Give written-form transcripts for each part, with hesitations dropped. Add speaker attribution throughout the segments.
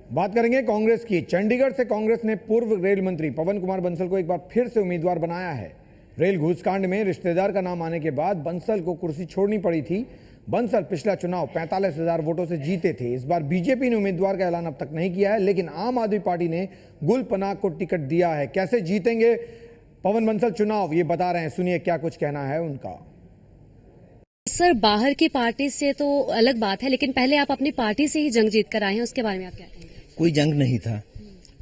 Speaker 1: बात करेंगे कांग्रेस की। चंडीगढ़ से कांग्रेस ने पूर्व रेल मंत्री पवन कुमार बंसल को एक बार फिर से उम्मीदवार बनाया है। रेल घूसकांड में रिश्तेदार का नाम आने के बाद बंसल को कुर्सी छोड़नी पड़ी थी। बंसल पिछला चुनाव 45,000 वोटों से जीते थे। इस बार बीजेपी ने उम्मीदवार का ऐलान अब तक नहीं किया है, लेकिन आम आदमी पार्टी ने गुल पनाग को टिकट दिया है। कैसे जीतेंगे पवन बंसल चुनाव, ये बता रहे हैं, सुनिए क्या कुछ कहना है उनका।
Speaker 2: सर, बाहर की पार्टी से तो अलग बात है, लेकिन पहले आप अपनी पार्टी से ही जंग जीत कर आए हैं, उसके बारे में आप क्या कहेंगे?
Speaker 3: कोई जंग नहीं था।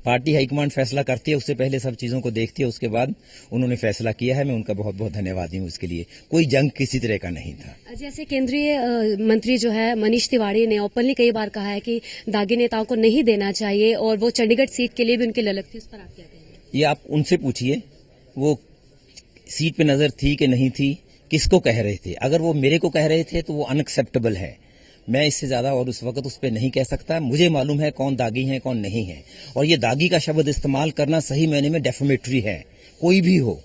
Speaker 3: पार्टी हाईकमांड फैसला करती है, उससे पहले सब चीजों को देखती है, उसके बाद उन्होंने फैसला किया है। मैं उनका बहुत बहुत धन्यवादी हूँ उसके लिए। कोई जंग किसी तरह का नहीं था।
Speaker 2: जैसे केंद्रीय मंत्री जो है मनीष तिवारी ने ओपनली कई बार कहा है कि दागी नेताओं को नहीं देना चाहिए, और वो चंडीगढ़ सीट के लिए भी उनकी ललक थी, उस पर आप क्या कहेंगे?
Speaker 3: ये आप उनसे पूछिए, वो सीट पे नजर थी कि नहीं थी, किसको कह रहे थे। अगर वो मेरे को कह रहे थे तो वो अनएक्सेप्टेबल है। मैं इससे ज्यादा और उस वक्त उस पर नहीं कह सकता। मुझे मालूम है कौन दागी है कौन नहीं है, और ये दागी का शब्द इस्तेमाल करना सही मायने में डेफेमेटरी है। कोई भी हो,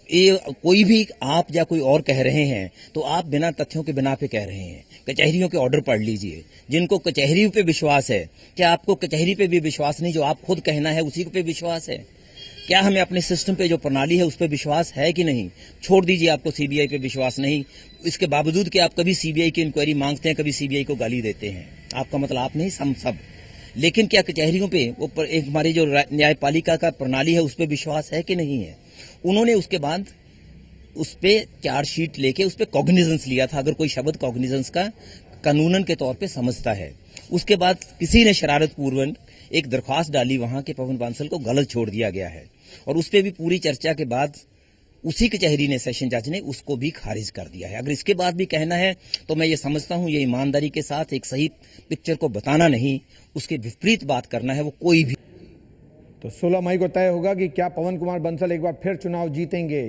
Speaker 3: ये कोई भी आप या कोई और कह रहे हैं तो आप बिना तथ्यों के बिना पे कह रहे हैं। कचहरियों के ऑर्डर पढ़ लीजिए। जिनको कचहरी पे विश्वास है, क्या आपको कचहरी पे भी विश्वास नहीं? जो आप खुद कहना है उसी पे विश्वास है? क्या हमें अपने सिस्टम पे जो प्रणाली है उस पर विश्वास है कि नहीं? छोड़ दीजिए, आपको सीबीआई पे विश्वास नहीं, इसके बावजूद कि आप कभी सीबीआई की इंक्वायरी मांगते हैं, कभी सीबीआई को गाली देते हैं। आपका मतलब आप नहीं, हम सब। लेकिन क्या कचहरियों पे ऊपर एक हमारी जो न्यायपालिका का प्रणाली है उस पर विश्वास है कि नहीं है? उन्होंने उसके बाद उस पर चार्जशीट लेके उस पर कॉग्निजेंस लिया था, अगर कोई शब्द कॉग्निजेंस का कानूनन के तौर पे समझता है। उसके बाद किसी ने शरारत पूर्वक एक दरख्वास्त डाली, वहां के पवन बांसल को गलत छोड़ दिया गया है, और उस पर भी पूरी चर्चा के बाद उसी कचहरी ने, सेशन जज ने, उसको भी खारिज कर दिया है। अगर इसके बाद भी कहना है तो मैं ये समझता हूं ये ईमानदारी के साथ एक सही पिक्चर को बताना नहीं, उसके विपरीत बात करना है वो कोई भी।
Speaker 1: तो 16 मई को तय होगा कि क्या पवन कुमार बंसल एक बार फिर चुनाव जीतेंगे।